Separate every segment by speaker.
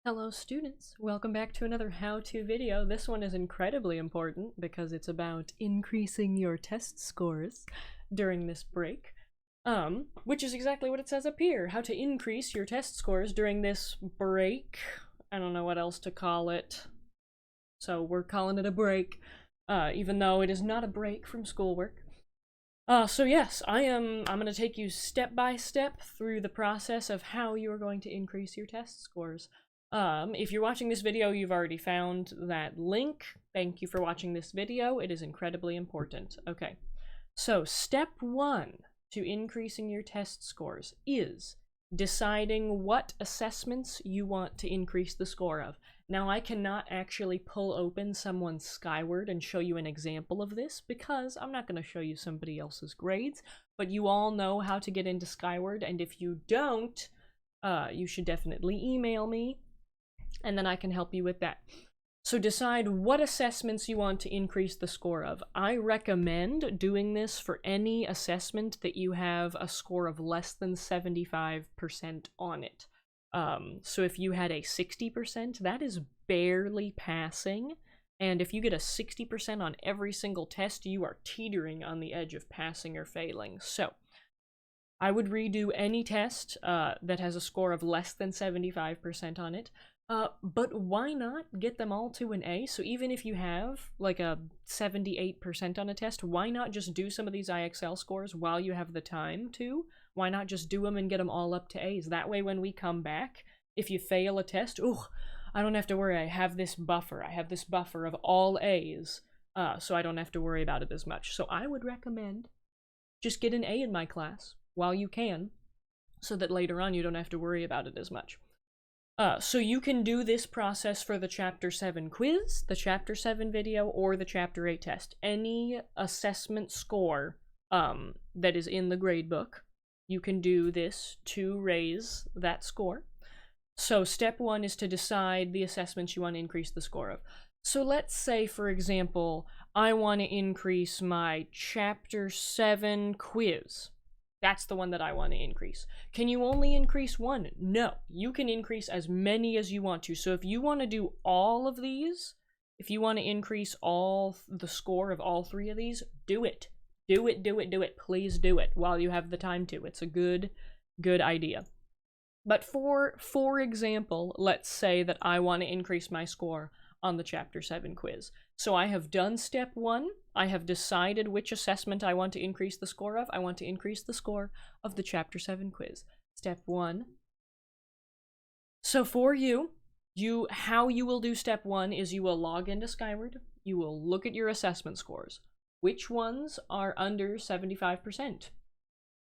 Speaker 1: Hello students, welcome back to another how-to video. This one is incredibly important because it's about increasing your test scores during this break. Which is exactly what it says up here, how to increase your test scores during this break. I don't know what else to call it, so we're calling it a break, even though it is not a break from schoolwork. So yes, I'm gonna take you step by step through the process of how you are going to increase your test scores. If you're watching this video, you've already found that link. Thank you for watching this video. It is incredibly important. Okay, so step one to increasing your test scores is deciding what assessments you want to increase the score of. Now, I cannot actually pull open someone's Skyward and show you an example of this because I'm not going to show you somebody else's grades, but you all know how to get into Skyward, and if you don't, you should definitely email me and then I can help you with that. So decide what assessments you want to increase the score of. I recommend doing this for any assessment that you have a score of less than 75% on it. So if you had a 60%, that is barely passing. And if you get a 60% on every single test, you are teetering on the edge of passing or failing. So I would redo any test that has a score of less than 75% on it. But why not get them all to an A? So even if you have like a 78% on a test, why not just do some of these IXL scores while you have the time to? Why not just do them and get them all up to A's? That way when we come back, if you fail a test, I don't have to worry, I have this buffer. I have this buffer of all A's, so I don't have to worry about it as much. So I would recommend just get an A in my class while you can, so that later on you don't have to worry about it as much. So you can do this process for the Chapter 7 quiz, the Chapter 7 video, or the Chapter 8 test. Any assessment score that is in the gradebook, you can do this to raise that score. So step one is to decide the assessments you want to increase the score of. So let's say, for example, I want to increase my Chapter 7 quiz. That's the one that I want to increase. Can you only increase one? No, you can increase as many as you want to. So if you want to do all of these, if you want to increase all the score of all three of these, do it. Do it, do it, do it. Please do it while you have the time to. It's a good idea. But for example, let's say that I want to increase my score on the Chapter 7 quiz. So I have done step one. I have decided which assessment I want to increase the score of. I want to increase the score of the Chapter 7 quiz. Step one. So for you, how you will do step one is you will log into Skyward. You will look at your assessment scores. Which ones are under 75%?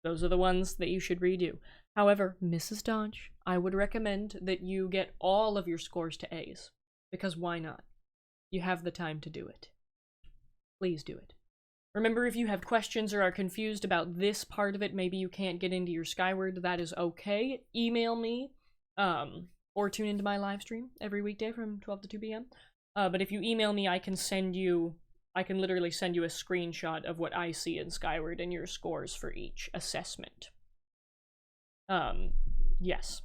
Speaker 1: Those are the ones that you should redo. However, Mrs. Dodge, I would recommend that you get all of your scores to A's. Because why not? You have the time to do it. Please do it. Remember, if you have questions or are confused about this part of it, maybe you can't get into your Skyward, that is okay. Email me, or tune into my live stream every weekday from 12 to 2 p.m. But if you email me, I can literally send you a screenshot of what I see in Skyward and your scores for each assessment. Yes.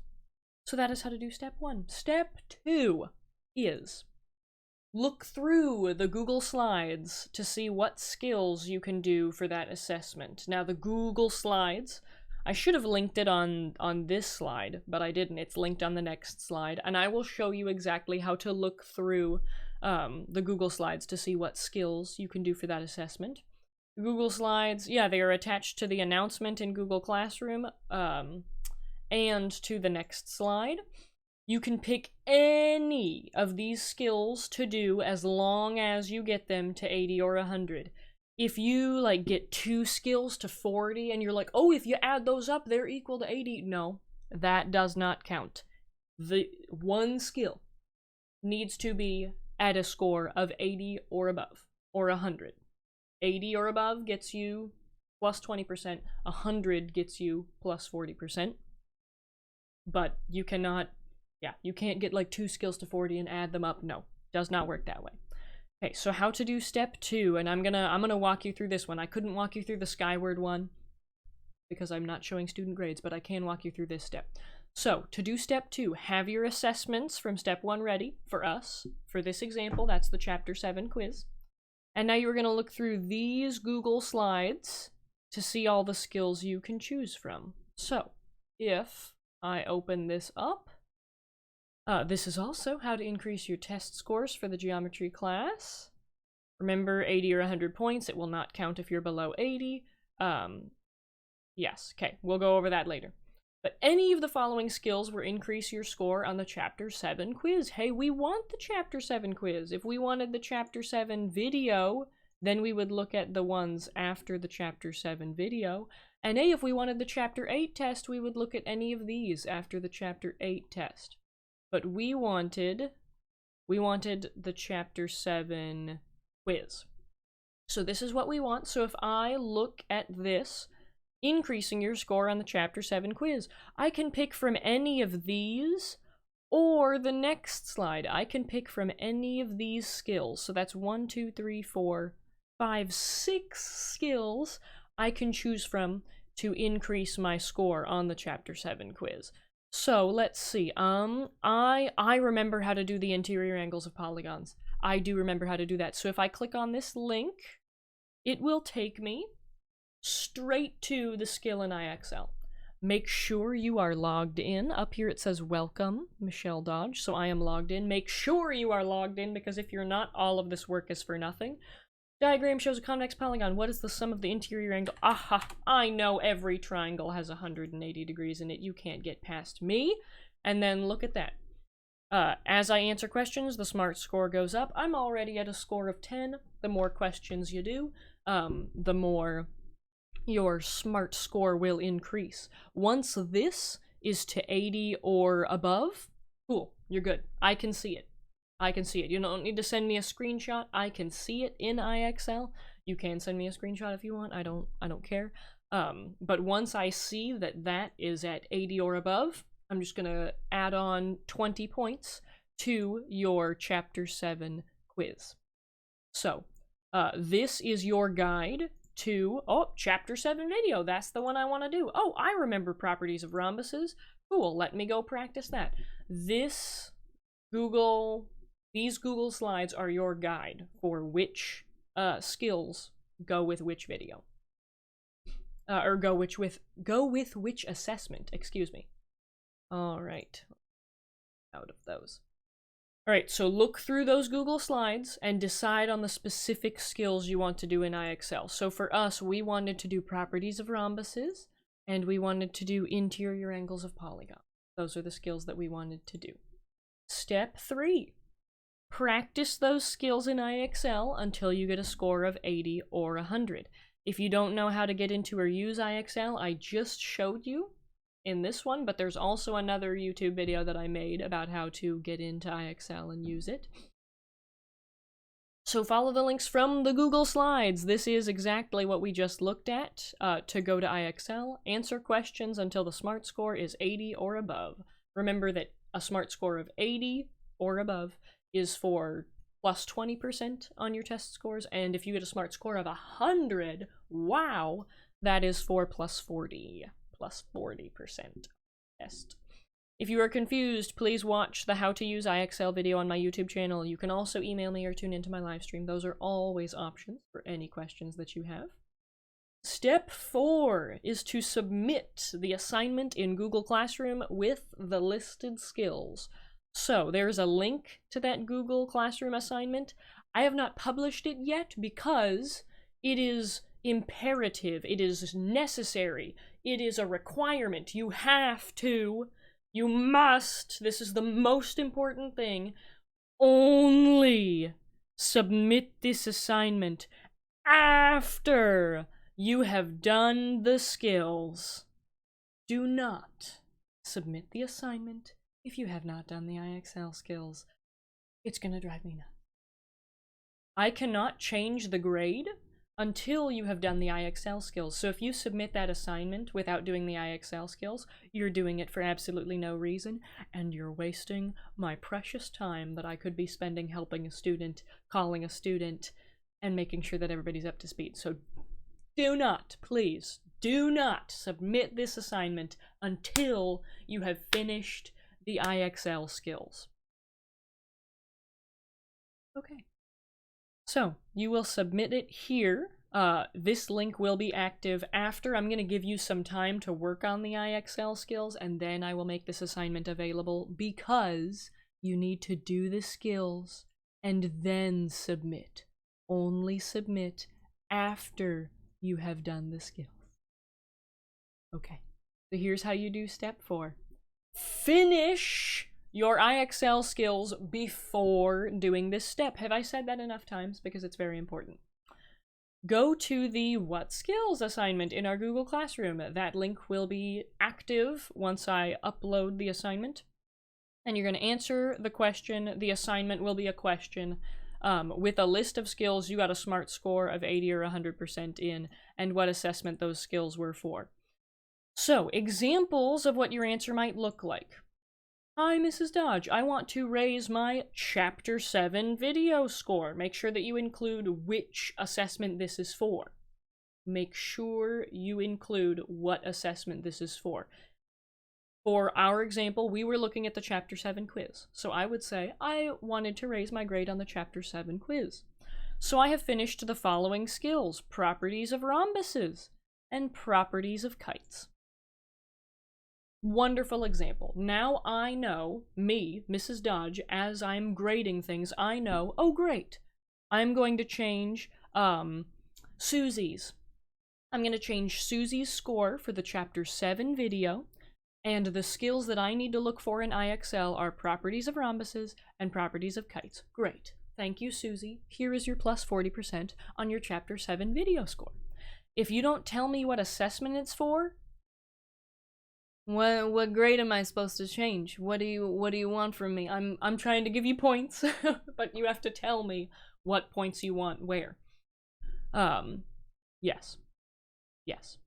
Speaker 1: So that is how to do step one. Step two is look through the Google Slides to see what skills you can do for that assessment. Now, the Google Slides, I should have linked it on this slide, but I didn't. It's linked on the next slide, and I will show you exactly how to look through the Google Slides to see what skills you can do for that assessment. The Google Slides, yeah, they are attached to the announcement in Google Classroom, and to the next slide. You can pick any of these skills to do as long as you get them to 80 or 100. If you, like, get 2 skills to 40 and you're like, oh, if you add those up, they're equal to 80. No, that does not count. The one skill needs to be at a score of 80 or above, or 100. 80 or above gets you plus 20%. 100 gets you plus 40%. But you cannot... yeah, you can't get like 2 skills to 40 and add them up. No, does not work that way. Okay, so how to do step 2, and I'm gonna walk you through this one. I couldn't walk you through the Skyward one because I'm not showing student grades, but I can walk you through this step. So, to do step 2, have your assessments from step 1 ready for us. For this example, that's the chapter 7 quiz. And now you're going to look through these Google Slides to see all the skills you can choose from. So, if I open this up, this is also how to increase your test scores for the geometry class. Remember, 80 or 100 points, it will not count if you're below 80. Yes, okay, we'll go over that later. But any of the following skills will increase your score on the Chapter 7 quiz. Hey, we want the Chapter 7 quiz. If we wanted the Chapter 7 video, then we would look at the ones after the Chapter 7 video. And hey, if we wanted the Chapter 8 test, we would look at any of these after the Chapter 8 test. But we wanted the Chapter 7 quiz. So this is what we want. So if I look at this, increasing your score on the Chapter 7 quiz, I can pick from any of these or the next slide. I can pick from any of these skills. So that's 1, 2, 3, 4, 5, 6 skills I can choose from to increase my score on the Chapter 7 quiz. So let's see. I remember how to do the interior angles of polygons. I do remember how to do that. So if I click on this link, it will take me straight to the skill in IXL. Make sure you are logged in. Up here it says welcome, Michelle Dodge. So I am logged in. Make sure you are logged in, because if you're not, all of this work is for nothing. Diagram shows a convex polygon. What is the sum of the interior angle? Aha! I know every triangle has 180 degrees in it. You can't get past me. And then look at that. As I answer questions, the SMART score goes up. I'm already at a score of 10. The more questions you do, the more your SMART score will increase. Once this is to 80 or above, cool, you're good. I can see it. I can see it. You don't need to send me a screenshot. I can see it in IXL. You can send me a screenshot if you want. I don't care. But once I see that that is at 80 or above, I'm just gonna add on 20 points to your Chapter 7 quiz. So, this is your guide to, Chapter 7 video. That's the one I want to do. Oh, I remember properties of rhombuses. Cool, let me go practice that. These Google Slides are your guide for which skills go with which video. Or go with which assessment, excuse me. All right, out of those. All right, so look through those Google Slides and decide on the specific skills you want to do in IXL. So for us, we wanted to do properties of rhombuses, and we wanted to do interior angles of polygons. Those are the skills that we wanted to do. Step 3, practice those skills in IXL until you get a score of 80 or 100. If you don't know how to get into or use IXL, I just showed you in this one, but there's also another YouTube video that I made about how to get into IXL and use it. So follow the links from the Google Slides. This is exactly what we just looked at to go to IXL. Answer questions until the SMART score is 80 or above. Remember that a SMART score of 80 or above is for plus 20% on your test scores, and if you get a SMART score of 100, wow, that is for plus 40% test. If you are confused, please watch the How to Use IXL video on my YouTube channel. You can also email me or tune into my live stream. Those are always options for any questions that you have. Step 4 is to submit the assignment in Google Classroom with the listed skills. So there's a link to that Google Classroom assignment. I have not published it yet because it is imperative, it is necessary, it is a requirement. You have to, you must, this is the most important thing, only submit this assignment after you have done the skills. Do not submit the assignment if you have not done the IXL skills. It's gonna drive me nuts. I cannot change the grade until you have done the IXL skills. So if you submit that assignment without doing the IXL skills, you're doing it for absolutely no reason, and you're wasting my precious time that I could be spending helping a student, calling a student, and making sure that everybody's up to speed. So do not, please, do not submit this assignment until you have finished the IXL skills. Okay. So, you will submit it here. This link will be active after. I'm going to give you some time to work on the IXL skills, and then I will make this assignment available because you need to do the skills and then submit. Only submit after you have done the skills. Okay, so here's how you do step 4. Finish your IXL skills before doing this step. Have I said that enough times? Because it's very important. Go to the What Skills assignment in our Google Classroom. That link will be active once I upload the assignment. And you're going to answer the question. The assignment will be a question with a list of skills you got a SMART score of 80 or 100% in, and what assessment those skills were for. So, examples of what your answer might look like. Hi, Mrs. Dodge. I want to raise my Chapter 7 video score. Make sure that you include which assessment this is for. Make sure you include what assessment this is for. For our example, we were looking at the Chapter 7 quiz. So I would say, I wanted to raise my grade on the Chapter 7 quiz. So I have finished the following skills: properties of rhombuses and properties of kites. Wonderful example. Now I know, me, Mrs. Dodge, as I'm grading things, I know, oh great, I'm going to change Susie's. I'm going to change Susie's score for the Chapter 7 video, and the skills that I need to look for in IXL are properties of rhombuses and properties of kites. Great. Thank you, Susie. Here is your plus 40% on your Chapter 7 video score. If you don't tell me what assessment it's for, what grade am I supposed to change? What do you want from me? I'm trying to give you points, but you have to tell me what points you want where. Yes. Yes.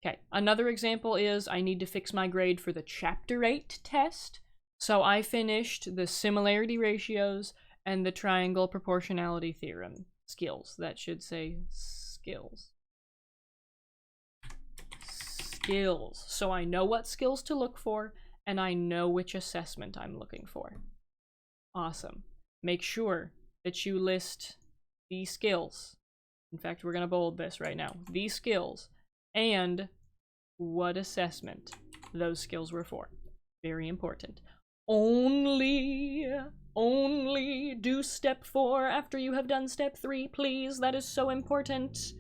Speaker 1: Okay. Another example is I need to fix my grade for the Chapter 8 test. So I finished the similarity ratios and the triangle proportionality theorem skills. That should say skills. Skills. So I know what skills to look for, and I know which assessment I'm looking for. Awesome. Make sure that you list the skills. In fact, we're going to bold this right now. These skills and what assessment those skills were for. Very important. Only do step 4 after you have done step 3, please. That is so important.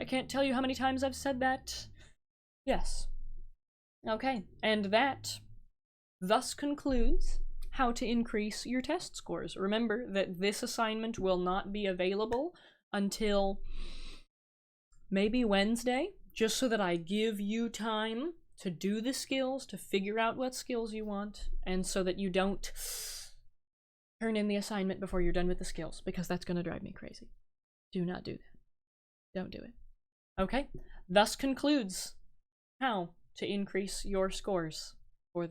Speaker 1: I can't tell you how many times I've said that. Yes. Okay, and that thus concludes how to increase your test scores. Remember that this assignment will not be available until maybe Wednesday, just so that I give you time to do the skills, to figure out what skills you want, and so that you don't turn in the assignment before you're done with the skills, because that's going to drive me crazy. Do not do that. Don't do it. Okay, thus concludes how to increase your scores for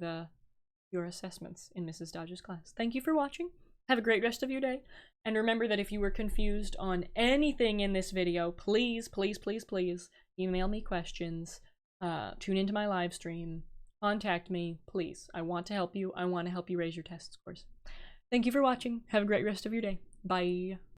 Speaker 1: your assessments in Mrs. Dodge's class. Thank you for watching. Have a great rest of your day. And remember that if you were confused on anything in this video, please, please, please, please email me questions, tune into my live stream, contact me, please. I want to help you. I want to help you raise your test scores. Thank you for watching. Have a great rest of your day. Bye.